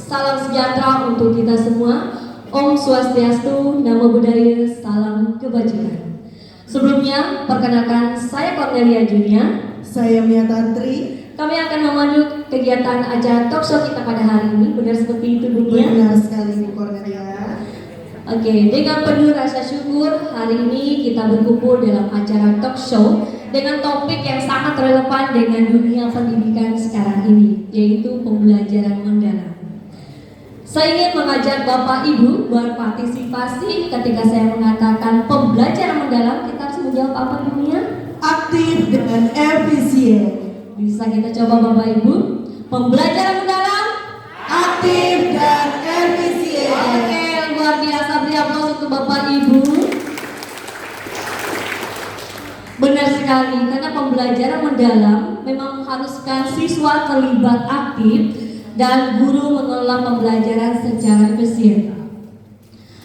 Salam sejahtera untuk kita semua. Om Swastiastu, Namo Buddhaya, salam kebajikan. Sebelumnya, perkenalkan saya Cornelia Junia. Saya Mia Tantri. Kami akan memandu kegiatan acara talk show kita pada hari ini. Benar seperti itu, Bu Mia? Benar sekali, Bu Cornelia. Oke, dengan penuh rasa syukur, hari ini kita berkumpul dalam acara talk show dengan topik yang sangat relevan dengan dunia pendidikan sekarang ini, yaitu pembelajaran mendalam. Saya ingin mengajak Bapak Ibu berpartisipasi ketika saya mengatakan pembelajaran mendalam. Kita harus menjawab apa, Bu Mia? Aktif dan efisien. Bisa kita coba, Bapak Ibu? Pembelajaran mendalam, aktif dan efisien. Oke, luar biasa. Beri aplaus untuk Bapak Ibu. Benar sekali, karena pembelajaran mendalam memang mengharuskan siswa terlibat aktif dan guru mengelola pembelajaran secara efisien.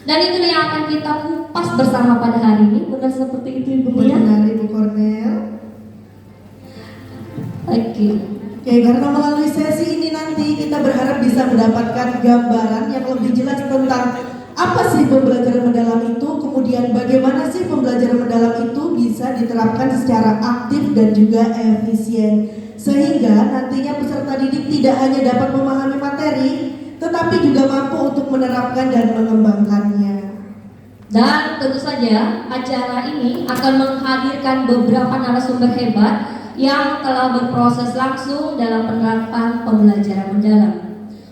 Dan itu yang akan kita kupas bersama pada hari ini. Benar seperti itu, Ibu Mia? Benar, Ibu Cornel. Oke. Oke, karena melalui sesi ini nanti kita berharap bisa mendapatkan gambaran yang lebih jelas tentang apa sih pembelajaran mendalam itu, kemudian bagaimana sih pembelajaran mendalam itu bisa diterapkan secara aktif dan juga efisien. Sehingga nantinya peserta didik tidak hanya dapat memahami materi, tetapi juga mampu untuk menerapkan dan mengembangkannya. Dan tentu saja acara ini akan menghadirkan beberapa narasumber hebat yang telah berproses langsung dalam penerapan pembelajaran mendalam.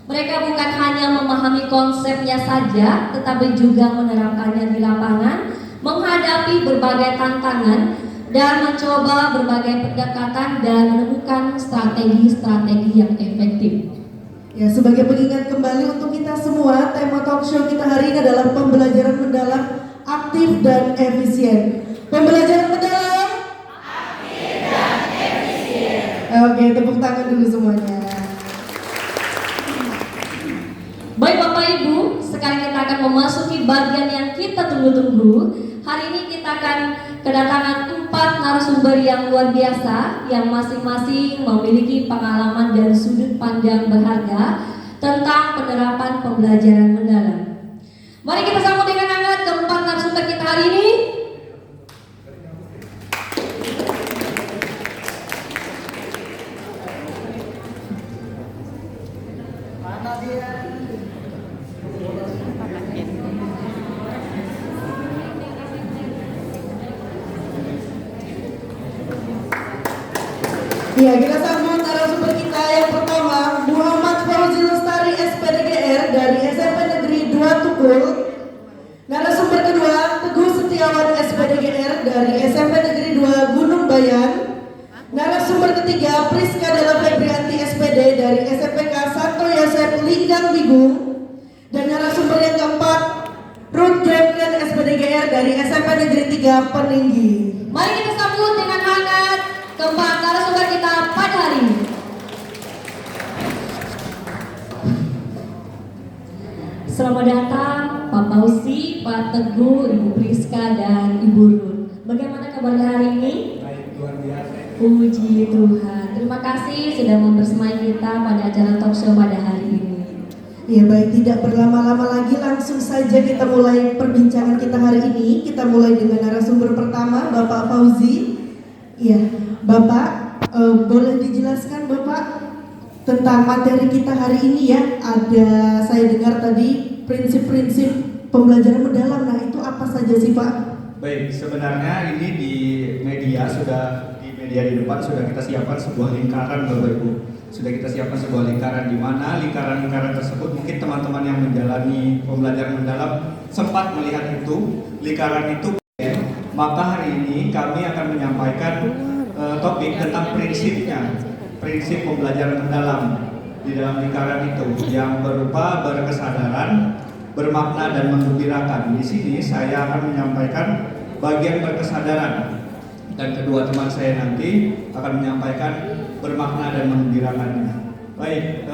Mereka bukan hanya memahami konsepnya saja, tetapi juga menerapkannya di lapangan, menghadapi berbagai tantangan, dan mencoba berbagai pendekatan dan menemukan strategi-strategi yang efektif. Ya, sebagai pengingat kembali untuk kita semua, tema talk show kita hari ini adalah pembelajaran mendalam, aktif dan efisien. Pembelajaran mendalam, aktif dan efisien. Oke, tepuk tangan dulu semuanya. Baik Bapak Ibu, sekarang kita akan memasuki bagian yang kita tunggu-tunggu. Hari ini kita akan kedatangan 4 narasumber yang luar biasa, yang masing-masing memiliki pengalaman dan sudut pandang berharga tentang penerapan pembelajaran mendalam. Mari kita sambut dengan hangat keempat narasumber kita hari ini. Ya, kita sambut narasumber kita yang pertama, Muhammad Fauzi Lestari SPDGR dari SMP Negeri 2 Tukul. Narasumber kedua, Teguh Setiawan SPDGR dari SMP Negeri 2 Gunung Bayan. Narasumber ketiga, Priska Della Febrianti SPD dari SMPK Santo Yosef Linggang Wigung. Dan narasumber yang keempat, Ruth Jemken SPDGR dari SMP Negeri 3 Peninggi. Mari kita sambut dengan hangat keempat narasumber kita pada hari ini. Selamat datang Pak Fauzi, Pak Teguh, Ibu Priska, dan Ibu Ruth. Bagaimana kabarnya hari ini? Baik, luar biasa. Puji Tuhan. Terima kasih sudah membersamai kita pada acara talk show pada hari ini. Ya baik, tidak berlama-lama lagi, langsung saja kita mulai perbincangan kita hari ini. Kita mulai dengan narasumber pertama, Bapak Fauzi. Ya, Bapak, boleh dijelaskan Bapak tentang materi kita hari ini ya? Ada, saya dengar tadi prinsip-prinsip pembelajaran mendalam. Nah, itu apa saja sih Pak? Baik, sebenarnya ini di media di depan sudah kita siapkan sebuah lingkaran Bapak Ibu. Sudah kita siapkan sebuah lingkaran, di mana lingkaran-lingkaran tersebut mungkin teman-teman yang menjalani pembelajaran mendalam sempat melihat itu, lingkaran itu. Maka hari ini kami akan menyampaikan topik tentang prinsip pembelajaran mendalam di dalam lingkaran itu, yang berupa berkesadaran, bermakna dan menggembirakan. Di sini saya akan menyampaikan bagian berkesadaran, dan kedua teman saya nanti akan menyampaikan bermakna dan menggembirakannya. Baik,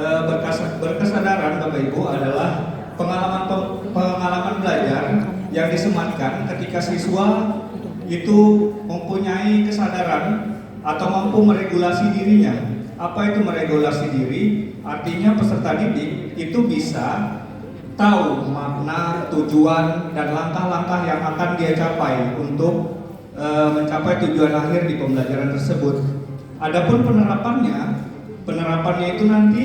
berkesadaran Bapak Ibu adalah pengalaman belajar yang disematkan ketika siswa itu mempunyai kesadaran atau mampu meregulasi dirinya Apa itu meregulasi diri? Artinya peserta didik itu bisa tahu makna, tujuan, dan langkah-langkah yang akan dia capai untuk mencapai tujuan akhir di pembelajaran tersebut. Adapun penerapannya itu nanti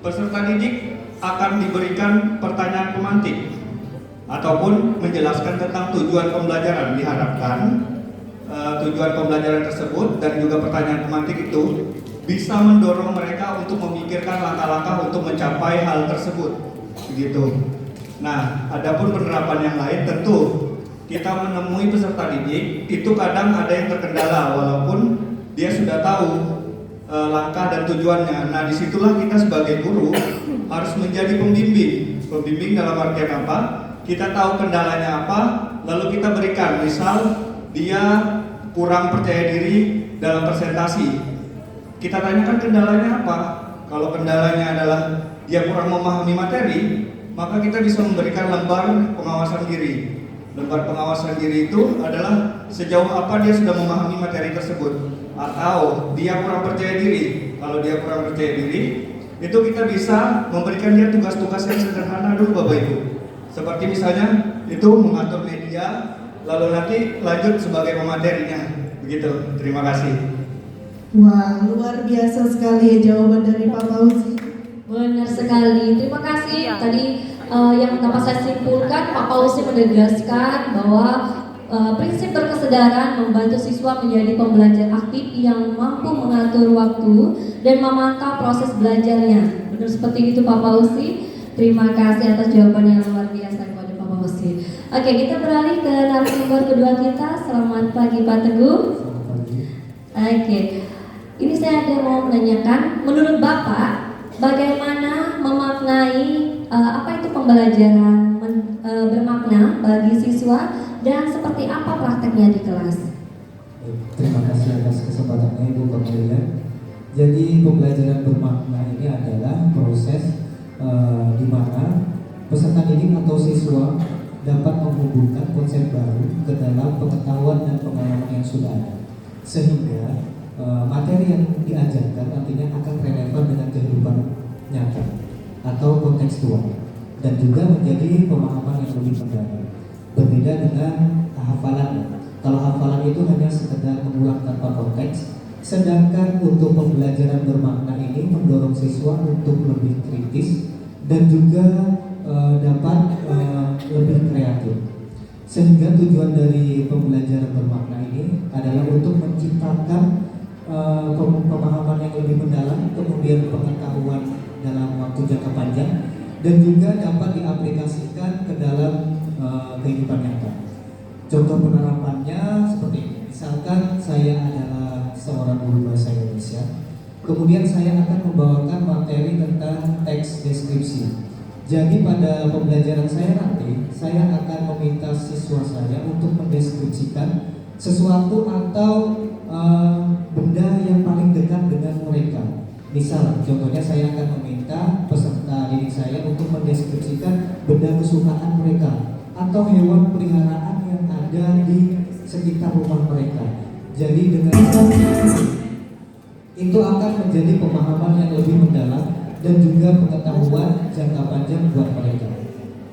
peserta didik akan diberikan pertanyaan pemantik ataupun menjelaskan tentang tujuan pembelajaran. Diharapkan tujuan pembelajaran tersebut dan juga pertanyaan pemantik itu bisa mendorong mereka untuk memikirkan langkah-langkah untuk mencapai hal tersebut, begitu. Nah, adapun penerapan yang lain tentu kita menemui peserta didik itu kadang ada yang terkendala walaupun dia sudah tahu langkah dan tujuannya. Nah, disitulah kita sebagai guru harus menjadi pembimbing dalam artian apa? Kita tahu kendalanya apa, lalu kita berikan. Misal dia kurang percaya diri dalam presentasi, kita tanyakan kendalanya apa. Kalau kendalanya adalah dia kurang memahami materi, maka kita bisa memberikan lembar pengawasan diri. Lembar pengawasan diri itu adalah sejauh apa dia sudah memahami materi tersebut. Atau dia kurang percaya diri. Kalau dia kurang percaya diri, itu kita bisa memberikan dia tugas-tugas yang sederhana dulu Bapak Ibu. Seperti misalnya itu mengatur media, lalu nanti lanjut sebagai pematerinya. Begitu. Terima kasih. Wah, luar biasa sekali jawaban dari Pak Fauzi. Benar sekali. Terima kasih. Tadi yang dapat saya simpulkan, Pak Fauzi menegaskan bahwa prinsip berkesadaran membantu siswa menjadi pembelajar aktif yang mampu mengatur waktu dan memantau proses belajarnya. Benar seperti itu Pak Fauzi. Terima kasih atas jawaban yang luar biasa kepada Pak Fauzi. Oke, kita beralih ke narasumber kedua kita. Selamat pagi Pak Teguh. Oke. Ini saya ada mau menanyakan, menurut Bapak, bagaimana memaknai apa itu pembelajaran bermakna bagi siswa dan seperti apa prakteknya di kelas? Terima kasih atas kesempatannya Ibu Pemilihan. Jadi pembelajaran bermakna ini adalah proses di mana peserta didik atau siswa dapat menghubungkan konsep baru ke dalam pengetahuan dan pengalaman yang sudah ada, sehingga materi yang diajarkan nantinya akan relevan dengan kehidupan nyata atau kontekstual dan juga menjadi pemahaman yang lebih mendalam. Berbeda dengan hafalan. Kalau hafalan itu hanya sekedar mengulang tanpa konteks, sedangkan untuk pembelajaran bermakna ini mendorong siswa untuk lebih kritis dan juga dapat lebih kreatif. Sehingga tujuan dari pembelajaran bermakna ini adalah untuk menciptakan pemahaman yang lebih mendalam, kemudian pengetahuan dalam waktu jangka panjang, dan juga dapat diaplikasikan ke dalam kehidupan nyata. Contoh penerapannya seperti ini. Misalkan saya adalah seorang guru bahasa Indonesia, kemudian saya akan membawakan materi tentang teks deskripsi. Jadi pada pembelajaran saya nanti, saya akan meminta siswa saya untuk mendeskripsikan sesuatu atau benda yang paling dekat dengan mereka. Misal, contohnya saya akan meminta peserta didik saya untuk mendeskripsikan benda kesukaan mereka atau hewan peliharaan yang ada di sekitar rumah mereka. Jadi dengan itu akan menjadi pemahaman yang lebih mendalam dan juga pengetahuan jangka panjang buat mereka.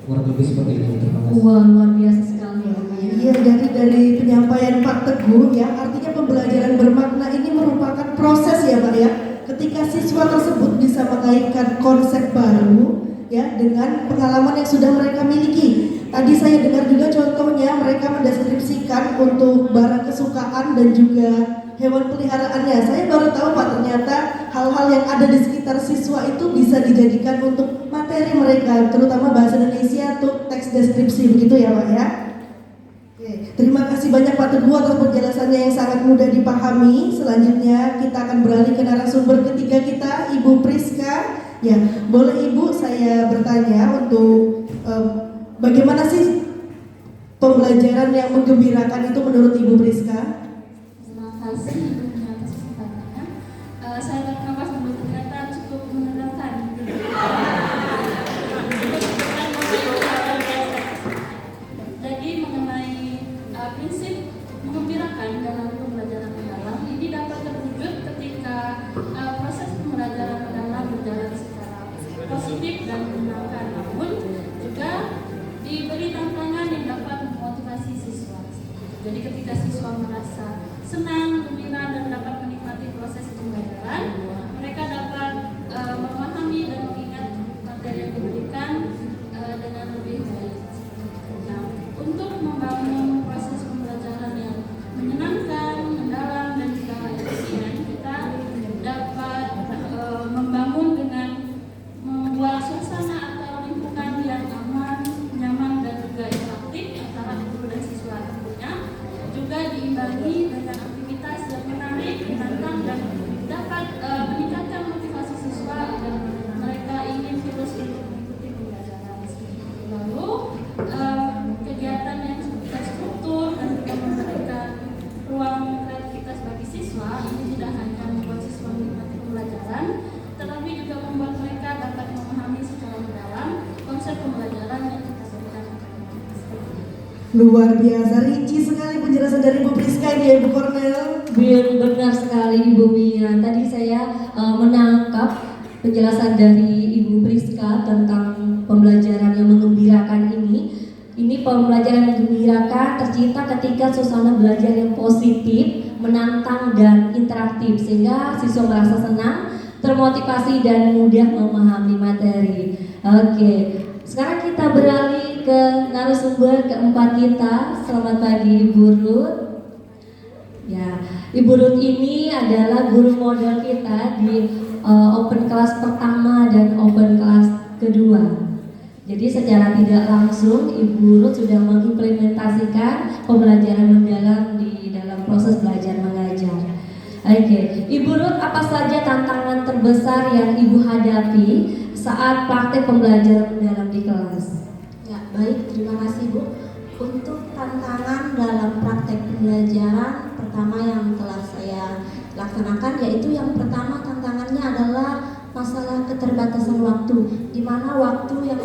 Kurang lebih seperti itu. Terima kasih. Wah, luar biasa sekali. Iya, dari penyampaian Pak Teguh ya, artinya pembelajaran bermakna ini merupakan proses ya Pak ya. Ketika siswa tersebut bisa mengaitkan konsep baru ya dengan pengalaman yang sudah mereka miliki. Tadi saya dengar juga contohnya mereka mendeskripsikan untuk barang kesukaan dan juga hewan peliharaannya. Saya baru tahu Pak, ternyata hal-hal yang ada di sekitar siswa itu bisa dijadikan untuk materi mereka, terutama bahasa Indonesia untuk teks deskripsi, begitu ya Pak ya. Oke, terima kasih banyak Pak Teguh atas penjelasannya yang sangat mudah dipahami. Selanjutnya kita akan beralih ke narasumber ketiga kita, Ibu Priska. Ya, boleh Ibu saya bertanya untuk bagaimana sih pembelajaran yang menggembirakan itu menurut Ibu Priska? Terima kasih Ibu atas kesempatannya. Saya berkata sambil berkata cukup menegangkan. Jadi mengenai prinsip menggembirakan dalam pembelajaran mendalam ini dapat terwujud Luar biasa, rinci sekali penjelasan dari Bu Priska ini ya Ibu Cornel. Benar sekali Ibu Mia. Tadi saya menangkap penjelasan dari Ibu Priska tentang pembelajaran yang menggembirakan ini. Ini pembelajaran yang menggembirakan tercipta ketika suasana belajar yang positif, menantang dan interaktif sehingga siswa merasa senang, termotivasi dan mudah memahami materi. Oke, sekarang kita beralih ke narasumber keempat kita. Selamat pagi Ibu Ruth. Ya, Ibu Ruth ini adalah guru model kita di open class pertama dan open class kedua. Jadi secara tidak langsung Ibu Ruth sudah mengimplementasikan pembelajaran mendalam di dalam proses belajar mengajar. Oke, Ibu Ruth, apa saja tantangan terbesar yang Ibu hadapi saat praktek pembelajaran mendalam di kelas? Ya, baik, terima kasih Bu. Untuk tantangan dalam praktek pembelajaran pertama yang telah saya laksanakan, yaitu yang pertama tantangannya adalah masalah keterbatasan waktu, di mana waktu yang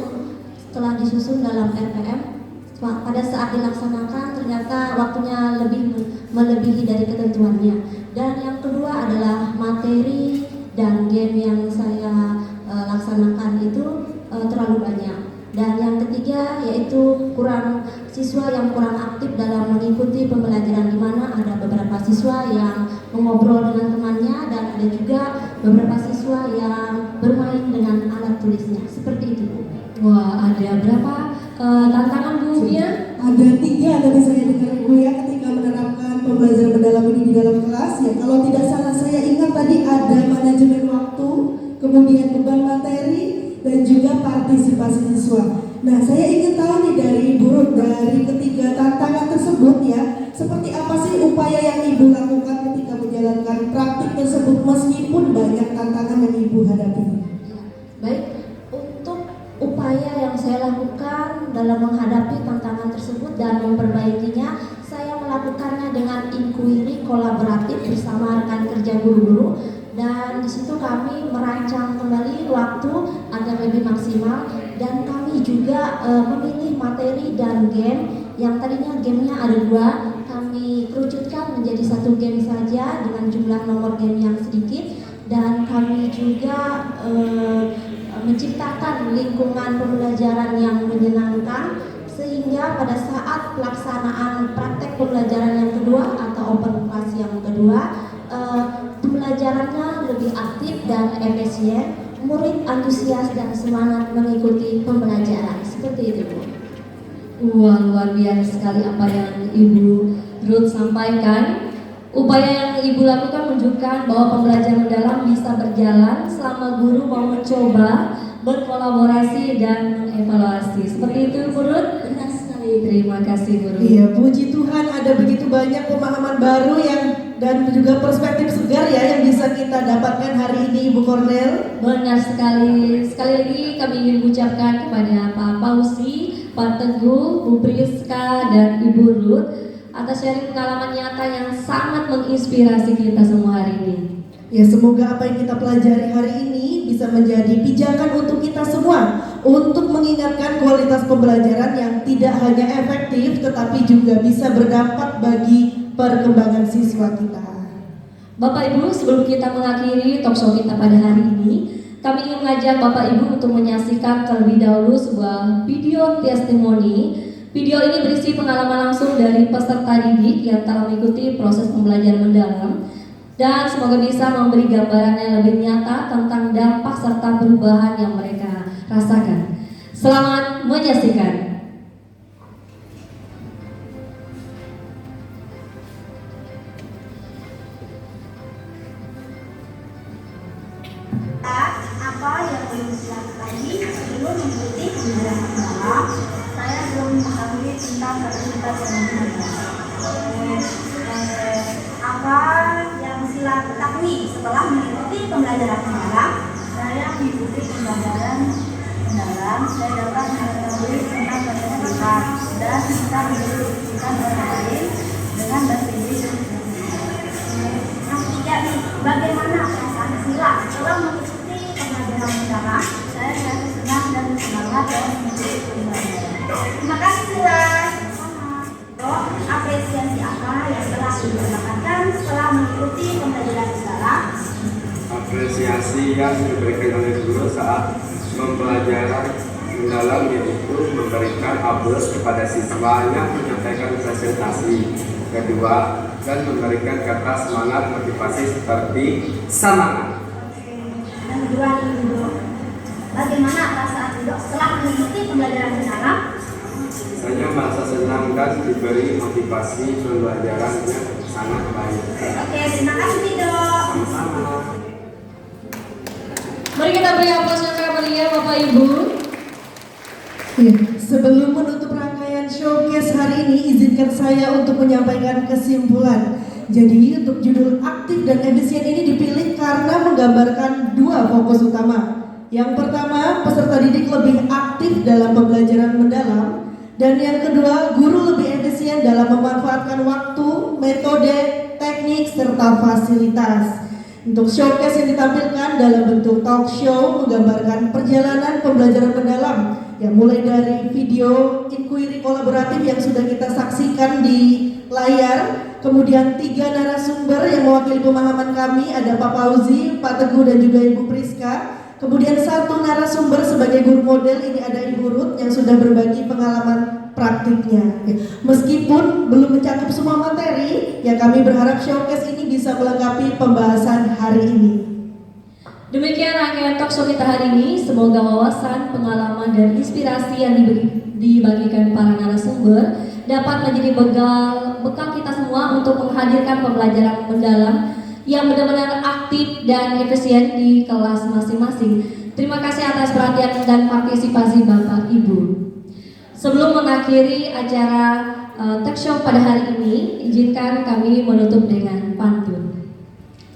telah disusun dalam RPM pada saat dilaksanakan ternyata waktunya melebihi dari ketentuannya. Dan yang kedua adalah materi dan game yang saya laksanakan itu terlalu banyak. Dan yang ketiga yaitu siswa yang kurang aktif dalam mengikuti pembelajaran, di mana ada beberapa siswa yang mengobrol dengan temannya dan ada juga beberapa siswa yang bermain dengan alat tulisnya. Seperti itu Bu. Wah, ada berapa tantangan Bu Mia? Ada 3 tadi saya dengar Bu ya ketika menerapkan pembelajaran mendalam ini di dalam kelas ya. Kalau tidak salah saya ingat tadi ada manajemen waktu, kemudian beban materi dan juga partisipasi siswa. Nah, saya ingin tahu nih dari Ibu Ruth, dari ketiga tantangan tersebut ya, seperti apa sih upaya yang Ibu lakukan ketika menjalankan praktik tersebut meskipun banyak tantangan yang Ibu hadapi? Ya, baik. Untuk upaya yang saya lakukan dalam menghadapi tantangan tersebut dan memperbaikinya, saya melakukannya dengan inquiry kolaboratif bersama rekan kerja guru-guru. Dan di situ kami merancang kembali waktu agar lebih maksimal, dan kami juga memilih materi dan game yang tadinya gamenya ada 2, kami kerucutkan menjadi 1 game saja dengan jumlah nomor game yang sedikit, dan kami juga menciptakan lingkungan pembelajaran yang menyenangkan sehingga pada saat pelaksanaan praktek pembelajaran yang kedua atau open class yang kedua, pembelajarannya lebih aktif dan efisien, murid antusias dan semangat mengikuti pembelajaran. Seperti itu Bu. Wah, luar biasa sekali apa yang Ibu Ruth sampaikan. Upaya yang Ibu lakukan menunjukkan bahwa pembelajaran mendalam bisa berjalan selama guru mau mencoba, berkolaborasi dan mengevaluasi. Seperti itu Bu Ruth? Benar sekali. Terima kasih Bu Ruth. Iya, puji Tuhan ada begitu banyak pemahaman baru dan juga perspektif segar ya yang bisa kita dapatkan hari ini Ibu Cornel. Benar sekali. Sekali lagi kami ingin mengucapkan kepada Pak Pausi, Pak Teguh, Bu Priska dan Ibu Ruth atas sharing pengalaman nyata yang sangat menginspirasi kita semua hari ini. Ya, semoga apa yang kita pelajari hari ini bisa menjadi pijakan untuk kita semua untuk mengingatkan kualitas pembelajaran yang tidak hanya efektif tetapi juga bisa berdampak bagi perkembangan siswa kita. Bapak Ibu, sebelum kita mengakhiri talkshow kita pada hari ini, kami ingin mengajak Bapak Ibu untuk menyaksikan terlebih dahulu sebuah video testimoni. Video ini berisi pengalaman langsung dari peserta didik yang telah mengikuti proses pembelajaran mendalam dan semoga bisa memberi gambaran yang lebih nyata tentang dampak serta perubahan yang mereka rasakan. Selamat menyaksikan. Apa yang belum tadi sebelum mengikuti pembelajaran mendalam, saya belum mengetahui tentang fasilitas yang mendalam. Apa yang sila ketahui setelah mengikuti pembelajaran mendalam? Saya mengikuti pembelajaran mendalam, saya dapat mengetahui tentang fasilitas dan bisa mendiskusikan orang lain dengan bahasa Inggris. Yang ketiga nih, bagaimana perasaan sila setelah mengikuti pembelajaran mendalam? Saya sangat senang dan semangat dalam mengikuti pembelajaran. Terima kasih Sila. apresiasi apa yang telah didapatkan setelah mengikuti pembelajaran mendalam? Apresiasi yang diberikan oleh guru saat pembelajaran mendalam yaitu memberikan aplaus kepada siswa yang menyampaikan presentasi. Kedua, dan memberikan kata semangat motivasi seperti semangat. Yang kedua nih Ibu, bagaimana perasaan Ibu setelah mengikuti pembelajaran mendalam? Saya merasa senang dan diberi motivasi pembelajaran yang sangat baik. Oke, terima kasih Ibu. Sama-sama. Mari kita beri aplaus yang sangat meriah Bapak Ibu. Ya, sebelum menutup rangkaian showcase hari ini, izinkan saya untuk menyampaikan kesimpulan. Jadi untuk judul aktif dan efisien ini dipilih karena menggambarkan dua fokus utama. Yang pertama, peserta didik lebih aktif dalam pembelajaran mendalam. Dan yang kedua, guru lebih efisien dalam memanfaatkan waktu, metode, teknik, serta fasilitas. Untuk showcase yang ditampilkan dalam bentuk talk show menggambarkan perjalanan pembelajaran mendalam yang mulai dari video inquiry kolaboratif yang sudah kita saksikan di layar, kemudian 3 narasumber yang mewakili pemahaman kami, ada Pak Fauzi, Pak Teguh dan juga Ibu Priska. Kemudian 1 narasumber sebagai guru model, ini ada Ibu Ruth yang sudah berbagi pengalaman praktiknya. Meskipun belum mencakup semua materi, ya kami berharap showcase ini bisa melengkapi pembahasan hari ini. Demikian rangkaian talk show kita hari ini. Semoga wawasan, pengalaman, dan inspirasi yang dibagikan para narasumber dapat menjadi bekal kita semua untuk menghadirkan pembelajaran mendalam yang benar-benar aktif dan efisien di kelas masing-masing. Terima kasih atas perhatian dan partisipasi Bapak Ibu. Sebelum mengakhiri acara talk show pada hari ini, izinkan kami menutup dengan pantun.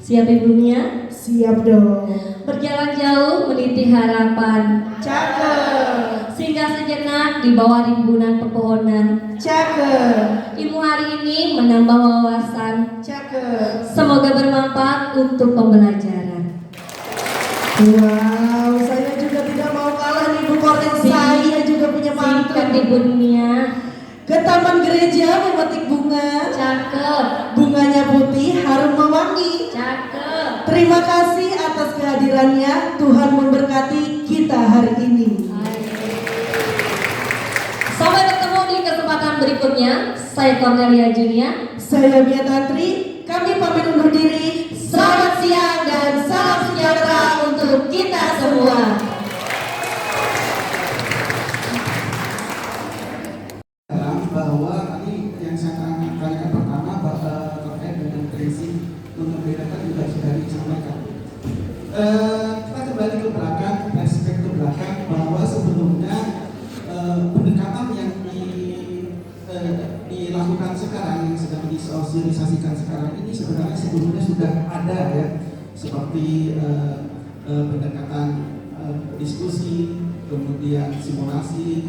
Siap ibunya? Siap dong. Berjalan jauh meniti harapan, Cakep. singgah sejenak di bawah rimbunan pepohonan. Cakep. Ilmu hari ini menambah wawasan, Cakep. semoga bermanfaat untuk pembelajaran. Wow, saya juga tidak mau kalah nih Bu Kornet. Saya juga punya Singkat pantun. ibunya, Ke taman gereja memetik bunga, cakep, bunganya putih, harum mewangi. cakep. Terima kasih atas kehadirannya. Tuhan memberkati kita hari ini. Sampai bertemu di kesempatan berikutnya. Saya Cornelia Junia. Saya Mia Tantri. Kami pamit undur diri. Selamat siang dan salam sejahtera untuk kita semua. Bahwa tadi yang saya tanyakan pertama terkait dengan tracing untuk membedakan juga sudah disampaikan. Kita kembali ke belakang, flashback ke belakang bahwa sebelumnya pendekatan yang dilakukan sekarang yang sedang disosialisasikan sekarang ini sebenarnya sebelumnya sudah ada ya, seperti pendekatan diskusi, kemudian simulasi,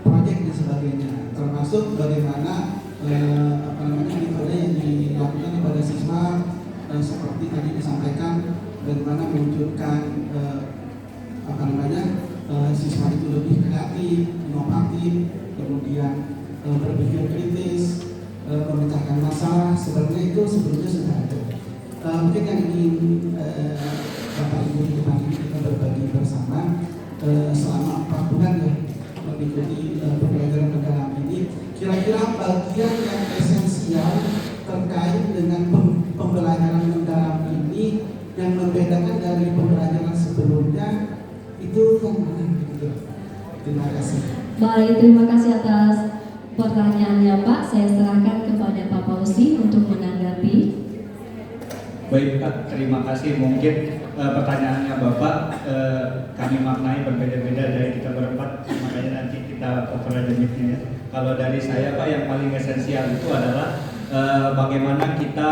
proyek dan sebagainya, termasuk bagaimana metode yang dilakukan kepada siswa seperti tadi disampaikan, bagaimana mewujudkan siswa itu lebih kreatif, inovatif, kemudian berpikir kritis, memecahkan masalah. Sebenarnya itu sebelumnya sudah ada. Mungkin yang ingin Bapak Ibu kita berbagi bersama selama 4 bulan ya mengikuti pembelajaran mendalam ini, kira-kira bagian yang esensial terkait dengan pembelajaran mendalam ini yang membedakan dari pembelajaran sebelumnya itu yang mana gitu. Terima kasih. Baik, terima kasih atas pertanyaannya Pak. Saya serahkan kepada Pak Fauzi untuk menanggapi. Baik Pak, terima kasih. Mungkin pertanyaannya Bapak kami maknai berbeda-beda dari kita berempat, makanya nanti kita cover aja mic-nya ya. Kalau dari saya Pak, yang paling esensial itu adalah bagaimana kita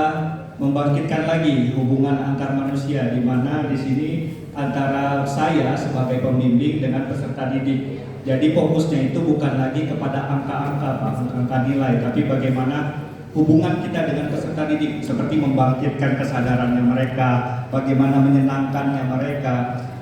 membangkitkan lagi hubungan antar manusia, di mana di sini antara saya sebagai pembimbing dengan peserta didik. Jadi fokusnya itu bukan lagi kepada angka-angka Pak, angka nilai, tapi bagaimana hubungan kita dengan peserta didik, seperti membangkitkan kesadarannya mereka, bagaimana menyenangkannya mereka,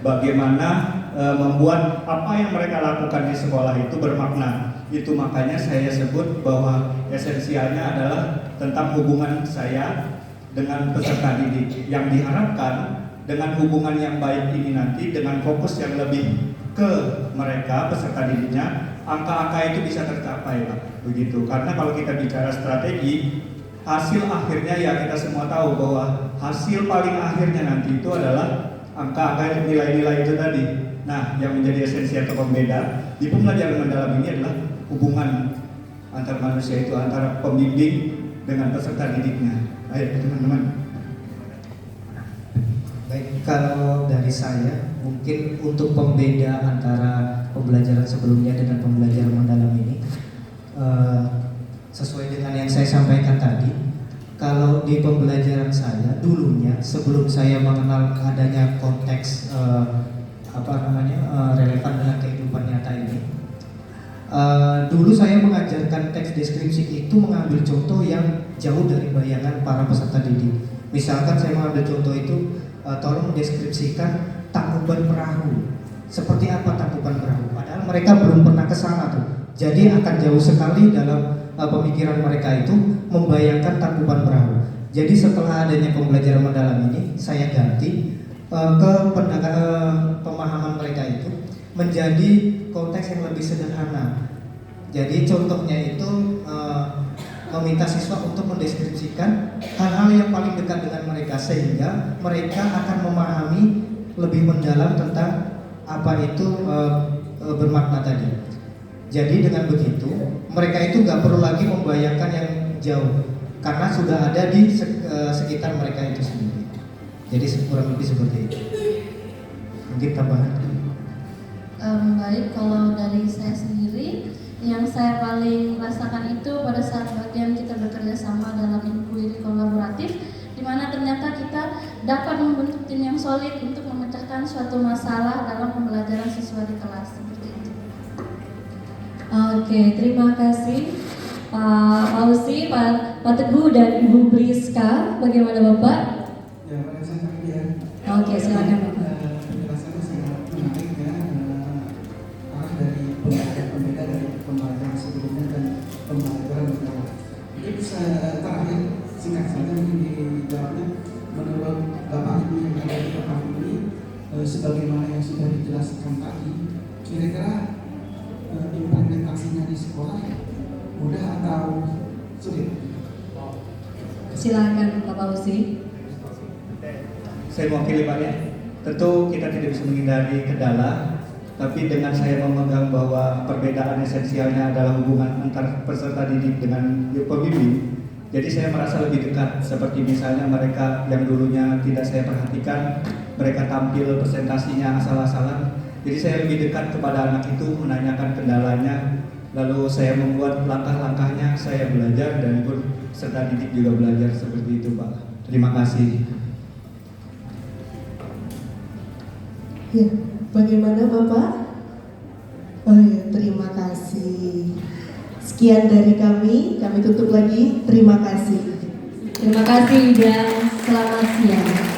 bagaimana membuat apa yang mereka lakukan di sekolah itu bermakna. Itu makanya saya sebut bahwa esensialnya adalah tentang hubungan saya dengan peserta didik. Yang diharapkan dengan hubungan yang baik ini nanti, dengan fokus yang lebih ke mereka peserta didiknya, angka-angka itu bisa tercapai, Pak. Begitu. Karena kalau kita bicara strategi, hasil akhirnya ya kita semua tahu bahwa hasil paling akhirnya nanti itu adalah angka-angka nilai-nilai itu tadi. Nah, yang menjadi esensi atau pembeda di pembelajaran mendalam ini adalah hubungan antar manusia itu, antara pembimbing dengan peserta didiknya. Ayo teman-teman. Baik, kalau dari saya mungkin untuk pembeda antara pembelajaran sebelumnya dengan pembelajaran mendalam ini, sesuai dengan yang saya sampaikan tadi, kalau di pembelajaran saya dulunya sebelum saya mengenal adanya konteks relevan dengan kehidupan nyata ini, dulu saya mengajarkan teks deskripsi itu mengambil contoh yang jauh dari bayangan para peserta didik. Misalkan saya mengambil contoh itu, tolong mendeskripsikan tangkuban perahu. Seperti apa tangkuban perahu? Padahal mereka belum pernah ke sana tuh. Jadi akan jauh sekali dalam pemikiran mereka itu membayangkan tangkuban perahu. Jadi setelah adanya pembelajaran mendalam ini, saya ganti ke pemahaman mereka itu menjadi konteks yang lebih sederhana. Jadi contohnya itu meminta siswa untuk mendeskripsikan hal-hal yang paling dekat dengan mereka, sehingga mereka akan memahami lebih mendalam tentang apa itu bermakna tadi. Jadi dengan begitu mereka itu nggak perlu lagi membayangkan yang jauh, karena sudah ada di sekitar mereka itu sendiri. Jadi kurang lebih seperti itu. Mungkin tambahan. Baik, kalau dari saya sendiri, yang saya paling rasakan itu pada saat bagian kita bekerja sama dalam inquiry kolaboratif, di mana ternyata kita dapat membentuk tim yang solid untuk memecahkan suatu masalah dalam pembelajaran siswa di kelas, seperti itu. Oke, terima kasih Pak Fauzi, Pak Teguh, dan Ibu Priska. Bagaimana Bapak? Ya, pada saat tadi ya. Oke, silakan Bapak. Penjelasannya sangat menarik ya, arah dari pembeda dari pembelajaran sebelumnya dan pembelajaran mendalam. Ini bisa terakhir singkat saja mungkin dijawabnya. Menurut Bapak Ibu yang ada di tempat ini, sebagaimana yang sudah dijelaskan tadi, kira-kira implementasinya di sekolah mudah atau sulit? Silakan Pak Fauzi. Saya mewakili Pak ya. Tentu kita tidak bisa menghindari kendala, tapi dengan saya memegang bahwa perbedaan esensialnya adalah hubungan antar peserta didik dengan pembimbing, jadi saya merasa lebih dekat. Seperti misalnya mereka yang dulunya tidak saya perhatikan, mereka tampil presentasinya asal-asalan, jadi saya lebih dekat kepada anak itu, menanyakan kendalanya, lalu saya membuat langkah-langkahnya, saya belajar, dan pun peserta didik juga belajar seperti itu Pak. Terima kasih. Ya, bagaimana Bapak? Oh ya, terima kasih. Sekian dari kami tutup lagi. Terima kasih. Terima kasih dan selamat siang.